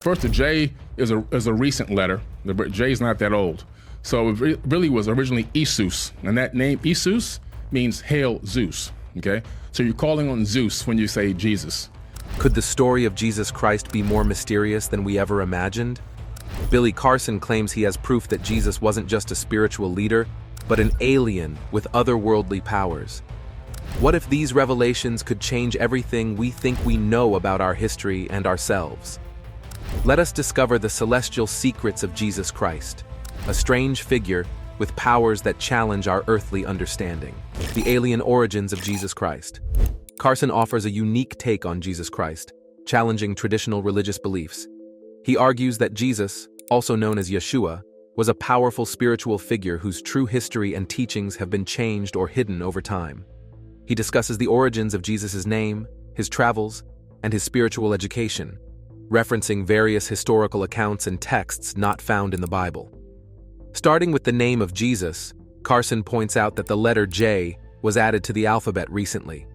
First, the J is a recent letter. The J is not that old. So it really was originally Isus, and that name Isus means hail Zeus, okay? So you're calling on Zeus when you say Jesus. Could the story of Jesus Christ be more mysterious than we ever imagined? Billy Carson claims he has proof that Jesus wasn't just a spiritual leader, but an alien with otherworldly powers. What if these revelations could change everything we think we know about our history and ourselves? Let us discover the celestial secrets of Jesus Christ, a strange figure with powers that challenge our earthly understanding. The alien origins of Jesus Christ. Carson offers a unique take on Jesus Christ, challenging traditional religious beliefs. He argues that Jesus, also known as Yeshua, was a powerful spiritual figure whose true history and teachings have been changed or hidden over time. He discusses the origins of Jesus' name, his travels, and his spiritual education, referencing various historical accounts and texts not found in the Bible. Starting with the name of Jesus, Carson points out that the letter J was added to the alphabet recently.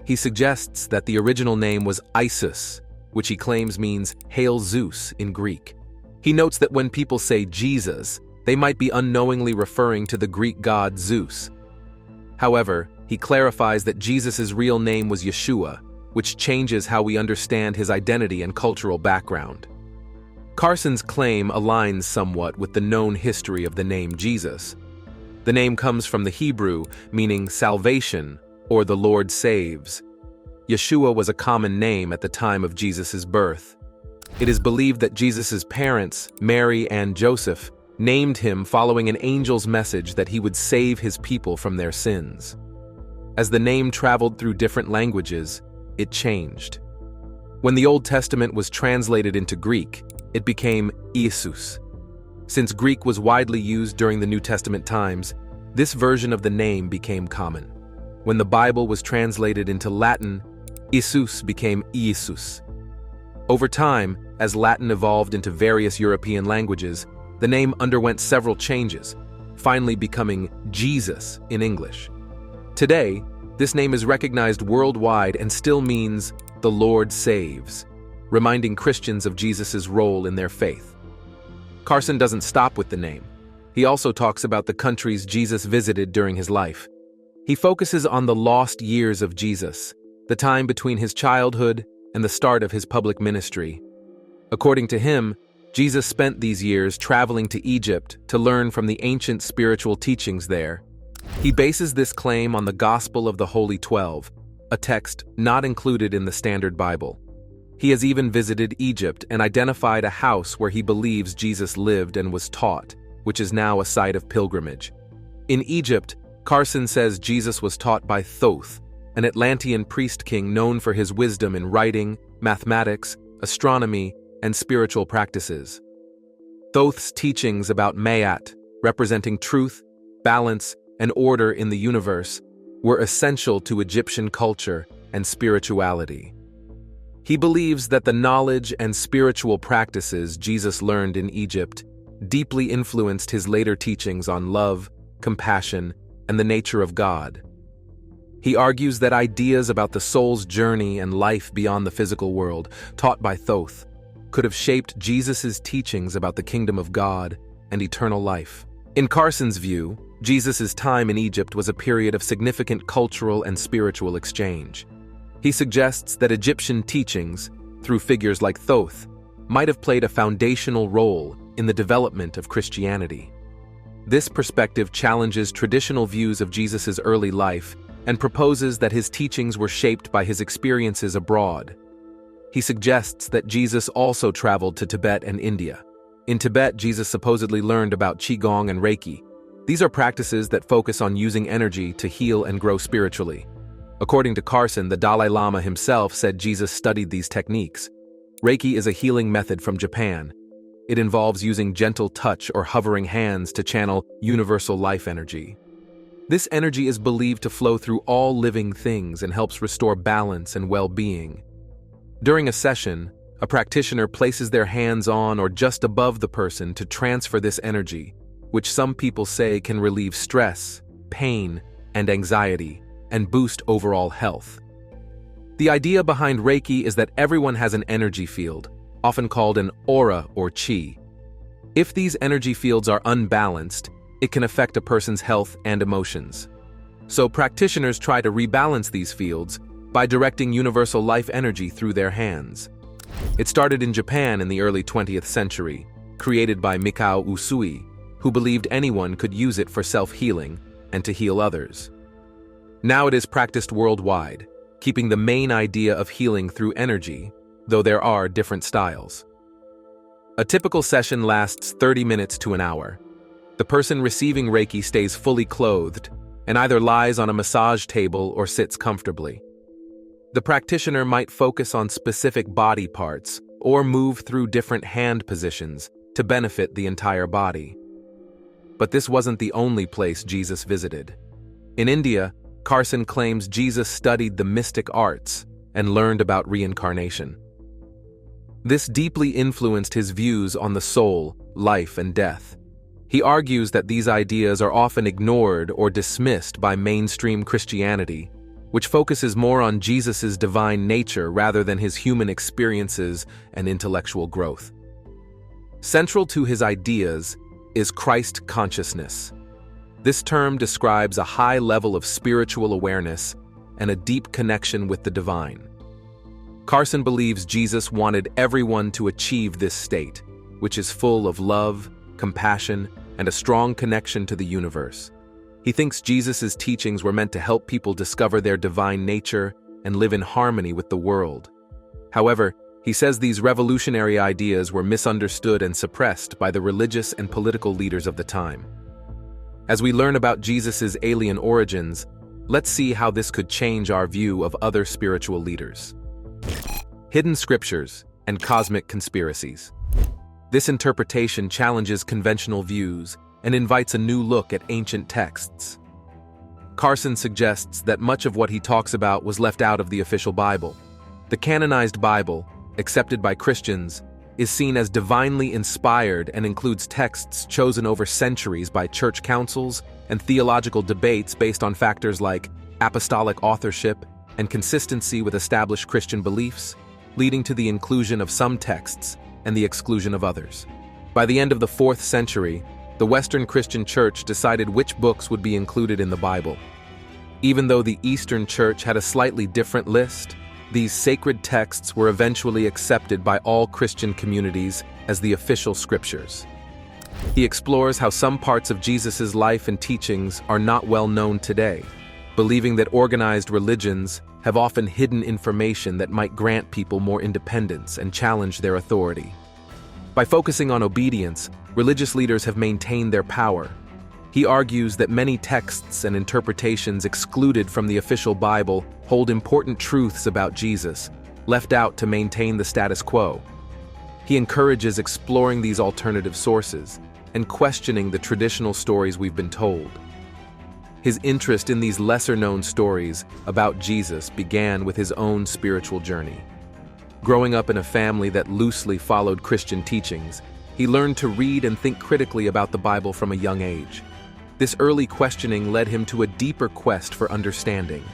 He suggests that the original name was Isus, which he claims means Hail Zeus in Greek. He notes that when people say Jesus, they might be unknowingly referring to the Greek god Zeus. However, he clarifies that Jesus' real name was Yeshua, which changes how we understand his identity and cultural background. Carson's claim aligns somewhat with the known history of the name Jesus. The name comes from the Hebrew, meaning salvation, or the Lord saves. Yeshua was a common name at the time of Jesus' birth. It is believed that Jesus' parents, Mary and Joseph, named him following an angel's message that he would save his people from their sins. As the name traveled through different languages, it changed. When the Old Testament was translated into Greek, it became Isus. Since Greek was widely used during the New Testament times, this version of the name became common. When the Bible was translated into Latin, Isus became Iesus. Over time, as Latin evolved into various European languages, the name underwent several changes, finally becoming Jesus in English. Today, this name is recognized worldwide and still means the Lord saves, reminding Christians of Jesus' role in their faith. Carson doesn't stop with the name. He also talks about the countries Jesus visited during his life. He focuses on the lost years of Jesus, the time between his childhood and the start of his public ministry. According to him, Jesus spent these years traveling to Egypt to learn from the ancient spiritual teachings there. He bases this claim on the Gospel of the Holy 12, a text not included in the Standard Bible. He has even visited Egypt and identified a house where he believes Jesus lived and was taught, which is now a site of pilgrimage. In Egypt, Carson says Jesus was taught by Thoth, an Atlantean priest king known for his wisdom in writing, mathematics, astronomy, and spiritual practices. Thoth's teachings about Mayat, representing truth, balance, and order in the universe, were essential to Egyptian culture and spirituality. He believes that the knowledge and spiritual practices Jesus learned in Egypt deeply influenced his later teachings on love, compassion, and the nature of God. He argues that ideas about the soul's journey and life beyond the physical world, taught by Thoth, could have shaped Jesus' teachings about the kingdom of God and eternal life. In Carson's view, Jesus' time in Egypt was a period of significant cultural and spiritual exchange. He suggests that Egyptian teachings, through figures like Thoth, might have played a foundational role in the development of Christianity. This perspective challenges traditional views of Jesus' early life and proposes that his teachings were shaped by his experiences abroad. He suggests that Jesus also traveled to Tibet and India. In Tibet, Jesus supposedly learned about Qigong and Reiki. These are practices that focus on using energy to heal and grow spiritually. According to Carson, the Dalai Lama himself said Jesus studied these techniques. Reiki is a healing method from Japan. It involves using gentle touch or hovering hands to channel universal life energy. This energy is believed to flow through all living things and helps restore balance and well-being. During a session, a practitioner places their hands on or just above the person to transfer this energy, which some people say can relieve stress, pain, and anxiety, and boost overall health. The idea behind Reiki is that everyone has an energy field, often called an aura or chi. If these energy fields are unbalanced, it can affect a person's health and emotions. So practitioners try to rebalance these fields by directing universal life energy through their hands. It started in Japan in the early 20th century, created by Mikao Usui, who believed anyone could use it for self-healing and to heal others. Now it is practiced worldwide, keeping the main idea of healing through energy, though there are different styles. A typical session lasts 30 minutes to an hour. The person receiving Reiki stays fully clothed and either lies on a massage table or sits comfortably. The practitioner might focus on specific body parts or move through different hand positions to benefit the entire body. But this wasn't the only place Jesus visited. In India, Carson claims Jesus studied the mystic arts and learned about reincarnation. This deeply influenced his views on the soul, life, and death. He argues that these ideas are often ignored or dismissed by mainstream Christianity, which focuses more on Jesus' divine nature rather than his human experiences and intellectual growth. Central to his ideas is Christ consciousness. This term describes a high level of spiritual awareness and a deep connection with the divine. Carson believes Jesus wanted everyone to achieve this state, which is full of love, compassion, and a strong connection to the universe. He thinks Jesus' teachings were meant to help people discover their divine nature and live in harmony with the world. However, he says these revolutionary ideas were misunderstood and suppressed by the religious and political leaders of the time. As we learn about Jesus' alien origins, let's see how this could change our view of other spiritual leaders. Hidden scriptures and cosmic conspiracies. This interpretation challenges conventional views and invites a new look at ancient texts. Carson suggests that much of what he talks about was left out of the official Bible. The canonized Bible, accepted by Christians, is seen as divinely inspired and includes texts chosen over centuries by church councils and theological debates based on factors like apostolic authorship and consistency with established Christian beliefs, leading to the inclusion of some texts and the exclusion of others. By the end of the 4th century, the Western Christian Church decided which books would be included in the Bible. Even though the Eastern Church had a slightly different list, these sacred texts were eventually accepted by all Christian communities as the official scriptures. He explores how some parts of Jesus' life and teachings are not well known today, believing that organized religions have often hidden information that might grant people more independence and challenge their authority. By focusing on obedience, religious leaders have maintained their power. He argues that many texts and interpretations excluded from the official Bible hold important truths about Jesus, left out to maintain the status quo. He encourages exploring these alternative sources and questioning the traditional stories we've been told. His interest in these lesser-known stories about Jesus began with his own spiritual journey. Growing up in a family that loosely followed Christian teachings, he learned to read and think critically about the Bible from a young age. This early questioning led him to a deeper quest for understanding,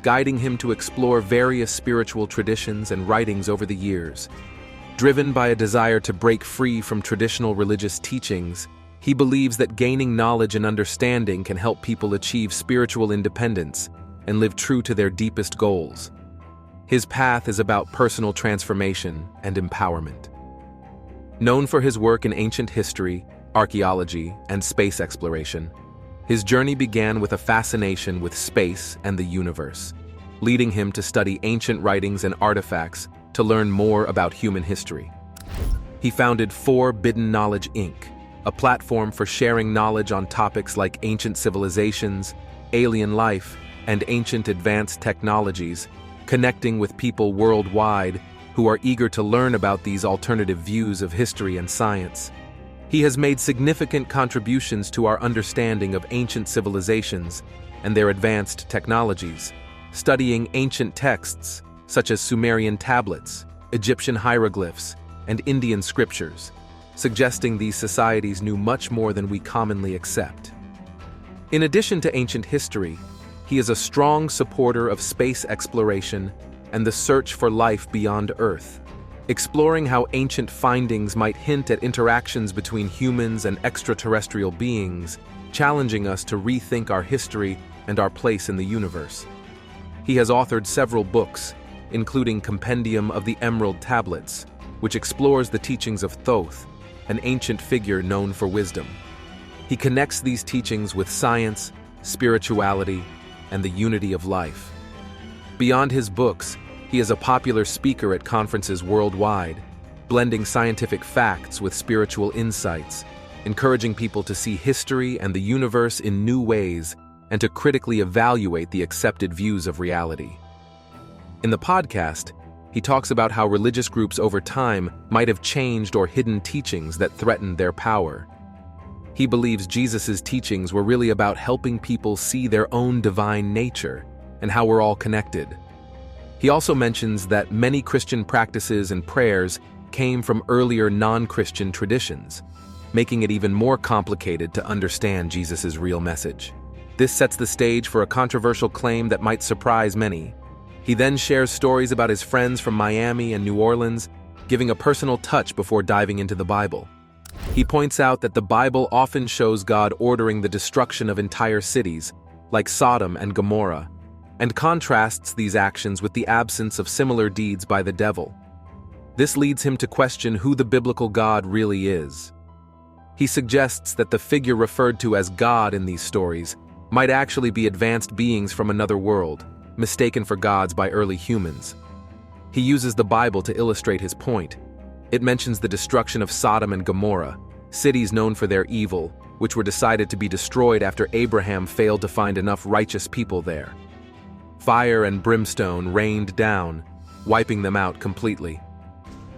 guiding him to explore various spiritual traditions and writings over the years. Driven by a desire to break free from traditional religious teachings, he believes that gaining knowledge and understanding can help people achieve spiritual independence and live true to their deepest goals. His path is about personal transformation and empowerment. Known for his work in ancient history, archaeology, and space exploration, his journey began with a fascination with space and the universe, leading him to study ancient writings and artifacts to learn more about human history. He founded Forbidden Knowledge, Inc., a platform for sharing knowledge on topics like ancient civilizations, alien life, and ancient advanced technologies, connecting with people worldwide who are eager to learn about these alternative views of history and science. He has made significant contributions to our understanding of ancient civilizations and their advanced technologies, studying ancient texts such as Sumerian tablets, Egyptian hieroglyphs, and Indian scriptures, suggesting these societies knew much more than we commonly accept. In addition to ancient history, he is a strong supporter of space exploration and the search for life beyond Earth. exploring how ancient findings might hint at interactions between humans and extraterrestrial beings, challenging us to rethink our history and our place in the universe. He has authored several books, including Compendium of the Emerald Tablets, which explores the teachings of Thoth, an ancient figure known for wisdom. He connects these teachings with science, spirituality, and the unity of life. Beyond his books, he is a popular speaker at conferences worldwide, blending scientific facts with spiritual insights, encouraging people to see history and the universe in new ways and to critically evaluate the accepted views of reality. In the podcast, he talks about how religious groups over time might have changed or hidden teachings that threatened their power. He believes Jesus' teachings were really about helping people see their own divine nature and how we're all connected. He also mentions that many Christian practices and prayers came from earlier non-Christian traditions, making it even more complicated to understand Jesus' real message. This sets the stage for a controversial claim that might surprise many. He then shares stories about his friends from Miami and New Orleans, giving a personal touch before diving into the Bible. He points out that the Bible often shows God ordering the destruction of entire cities, like Sodom and Gomorrah, and contrasts these actions with the absence of similar deeds by the devil. This leads him to question who the biblical God really is. He suggests that the figure referred to as God in these stories might actually be advanced beings from another world, mistaken for gods by early humans. He uses the Bible to illustrate his point. It mentions the destruction of Sodom and Gomorrah, cities known for their evil, which were decided to be destroyed after Abraham failed to find enough righteous people there. Fire and brimstone rained down, wiping them out completely.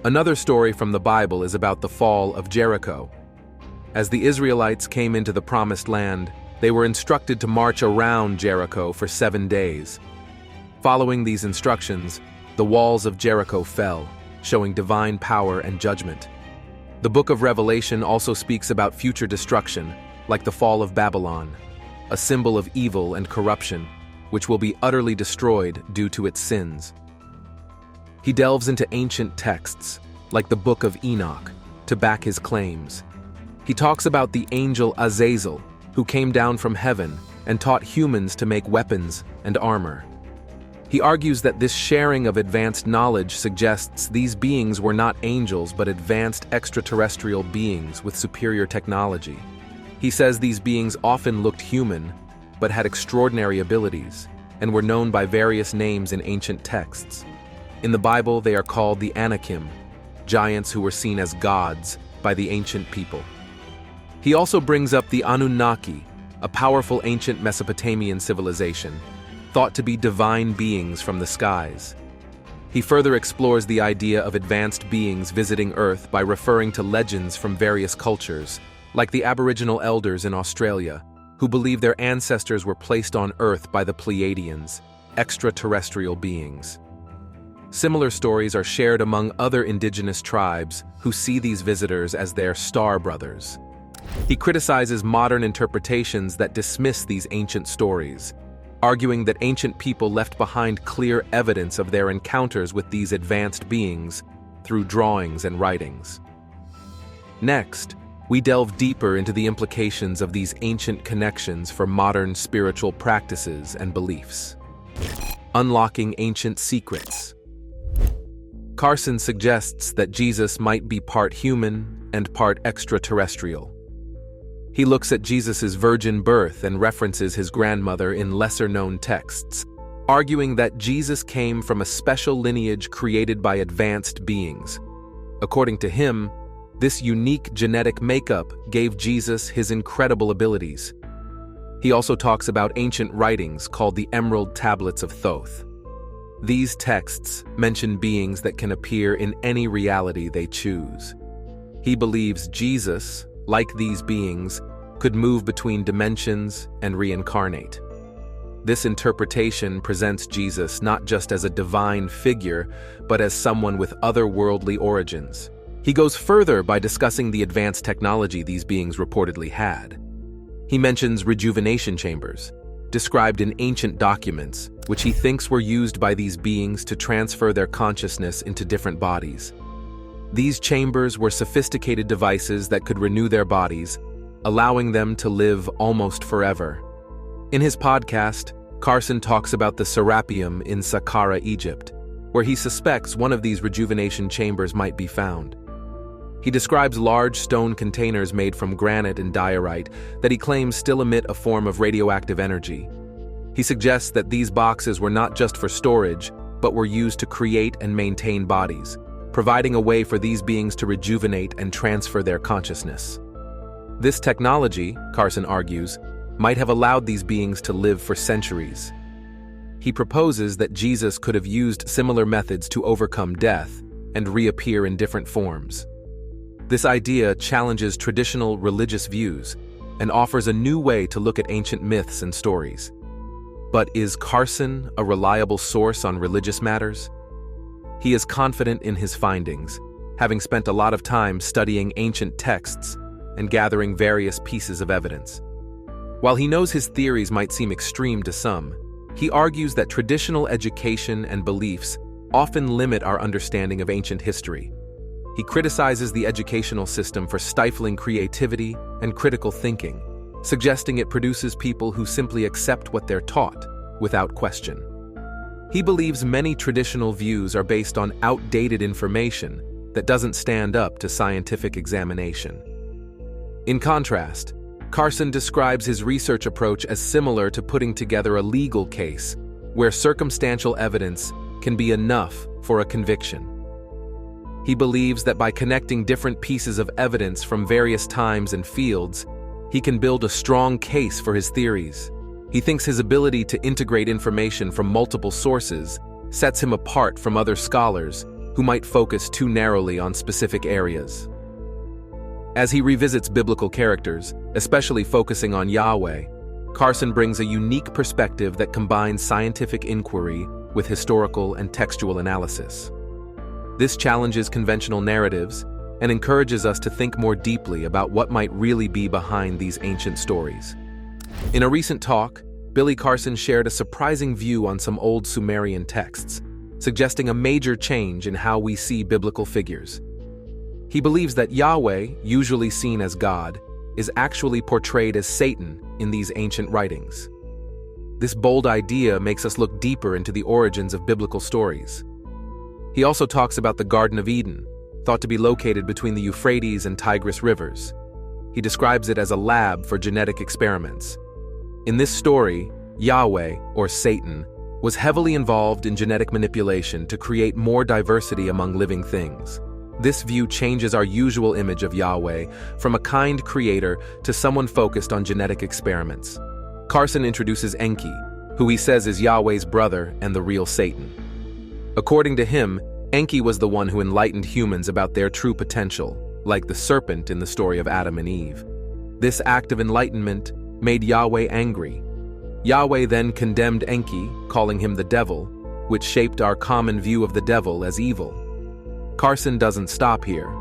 Another story from the Bible is about the fall of Jericho. As the Israelites came into the Promised Land, they were instructed to march around Jericho for 7 days. Following these instructions, the walls of Jericho fell, showing divine power and judgment. The book of Revelation also speaks about future destruction, like the fall of Babylon, a symbol of evil and corruption, which will be utterly destroyed due to its sins. He delves into ancient texts, like the Book of Enoch, to back his claims. He talks about the angel Azazel, who came down from heaven and taught humans to make weapons and armor. He argues that this sharing of advanced knowledge suggests these beings were not angels but advanced extraterrestrial beings with superior technology. He says these beings often looked human, but had extraordinary abilities, and were known by various names in ancient texts. In the Bible, they are called the Anakim, giants who were seen as gods by the ancient people. He also brings up the Anunnaki, a powerful ancient Mesopotamian civilization, thought to be divine beings from the skies. He further explores the idea of advanced beings visiting Earth by referring to legends from various cultures, like the Aboriginal elders in Australia, who believe their ancestors were placed on Earth by the Pleiadians, extraterrestrial beings. Similar stories are shared among other indigenous tribes who see these visitors as their star brothers. He criticizes modern interpretations that dismiss these ancient stories, arguing that ancient people left behind clear evidence of their encounters with these advanced beings through drawings and writings. Next, we delve deeper into the implications of these ancient connections for modern spiritual practices and beliefs. Unlocking ancient secrets. Carson suggests that Jesus might be part human and part extraterrestrial. He looks at Jesus' virgin birth and references his grandmother in lesser-known texts, arguing that Jesus came from a special lineage created by advanced beings. According to him, this unique genetic makeup gave Jesus his incredible abilities. He also talks about ancient writings called the Emerald Tablets of Thoth. These texts mention beings that can appear in any reality they choose. He believes Jesus, like these beings, could move between dimensions and reincarnate. This interpretation presents Jesus not just as a divine figure, but as someone with otherworldly origins. He goes further by discussing the advanced technology these beings reportedly had. He mentions rejuvenation chambers, described in ancient documents, which he thinks were used by these beings to transfer their consciousness into different bodies. These chambers were sophisticated devices that could renew their bodies, allowing them to live almost forever. In his podcast, Carson talks about the Serapeum in Saqqara, Egypt, where he suspects one of these rejuvenation chambers might be found. He describes large stone containers made from granite and diorite that he claims still emit a form of radioactive energy. He suggests that these boxes were not just for storage, but were used to create and maintain bodies, providing a way for these beings to rejuvenate and transfer their consciousness. This technology, Carson argues, might have allowed these beings to live for centuries. He proposes that Jesus could have used similar methods to overcome death and reappear in different forms. This idea challenges traditional religious views and offers a new way to look at ancient myths and stories. But is Carson a reliable source on religious matters? He is confident in his findings, having spent a lot of time studying ancient texts and gathering various pieces of evidence. While he knows his theories might seem extreme to some, he argues that traditional education and beliefs often limit our understanding of ancient history. He criticizes the educational system for stifling creativity and critical thinking, suggesting it produces people who simply accept what they're taught without question. He believes many traditional views are based on outdated information that doesn't stand up to scientific examination. In contrast, Carson describes his research approach as similar to putting together a legal case, where circumstantial evidence can be enough for a conviction. He believes that by connecting different pieces of evidence from various times and fields, he can build a strong case for his theories. He thinks his ability to integrate information from multiple sources sets him apart from other scholars who might focus too narrowly on specific areas. As he revisits biblical characters, especially focusing on Yahweh, Carson brings a unique perspective that combines scientific inquiry with historical and textual analysis. This challenges conventional narratives and encourages us to think more deeply about what might really be behind these ancient stories. In a recent talk, Billy Carson shared a surprising view on some old Sumerian texts, suggesting a major change in how we see biblical figures. He believes that Yahweh, usually seen as God, is actually portrayed as Satan in these ancient writings. This bold idea makes us look deeper into the origins of biblical stories. He also talks about the Garden of Eden, thought to be located between the Euphrates and Tigris rivers. He describes it as a lab for genetic experiments. In this story, Yahweh, or Satan, was heavily involved in genetic manipulation to create more diversity among living things. This view changes our usual image of Yahweh from a kind creator to someone focused on genetic experiments. Carson introduces Enki, who he says is Yahweh's brother and the real Satan. According to him, Enki was the one who enlightened humans about their true potential, like the serpent in the story of Adam and Eve. This act of enlightenment made Yahweh angry. Yahweh then condemned Enki, calling him the devil, which shaped our common view of the devil as evil. Carson doesn't stop here.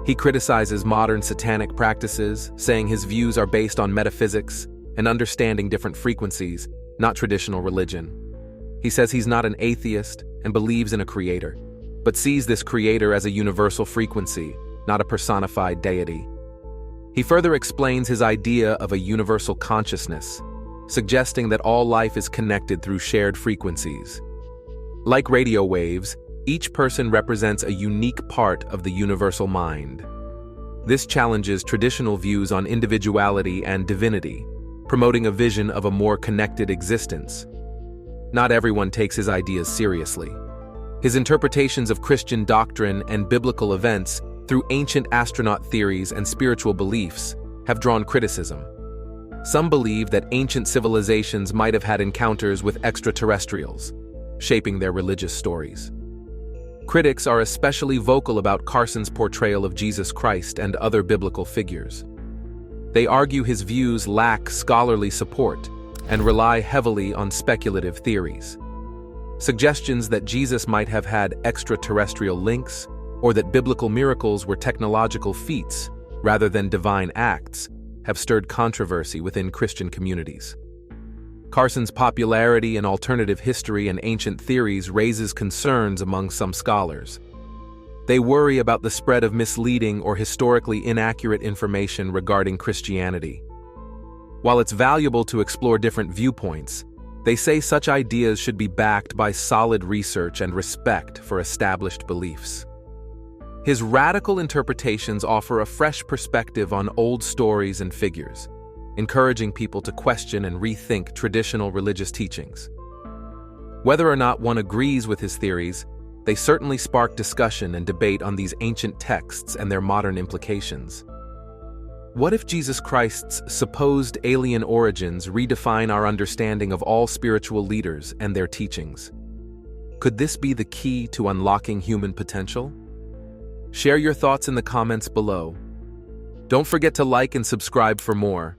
He criticizes modern satanic practices, saying his views are based on metaphysics and understanding different frequencies, not traditional religion. He says he's not an atheist and believes in a creator, but sees this creator as a universal frequency, not a personified deity. He further explains his idea of a universal consciousness, suggesting that all life is connected through shared frequencies. Like radio waves, each person represents a unique part of the universal mind. This challenges traditional views on individuality and divinity, promoting a vision of a more connected existence. Not everyone takes his ideas seriously. His interpretations of Christian doctrine and biblical events through ancient astronaut theories and spiritual beliefs have drawn criticism. Some believe that ancient civilizations might have had encounters with extraterrestrials, shaping their religious stories. Critics are especially vocal about Carson's portrayal of Jesus Christ and other biblical figures. They argue his views lack scholarly support and rely heavily on speculative theories. Suggestions that Jesus might have had extraterrestrial links or that biblical miracles were technological feats rather than divine acts have stirred controversy within Christian communities. Carson's popularity in alternative history and ancient theories raises concerns among some scholars. They worry about the spread of misleading or historically inaccurate information regarding Christianity. While it's valuable to explore different viewpoints, they say such ideas should be backed by solid research and respect for established beliefs. His radical interpretations offer a fresh perspective on old stories and figures, encouraging people to question and rethink traditional religious teachings. Whether or not one agrees with his theories, they certainly spark discussion and debate on these ancient texts and their modern implications. What if Jesus Christ's supposed alien origins redefine our understanding of all spiritual leaders and their teachings? Could this be the key to unlocking human potential? Share your thoughts in the comments below. Don't forget to like and subscribe for more.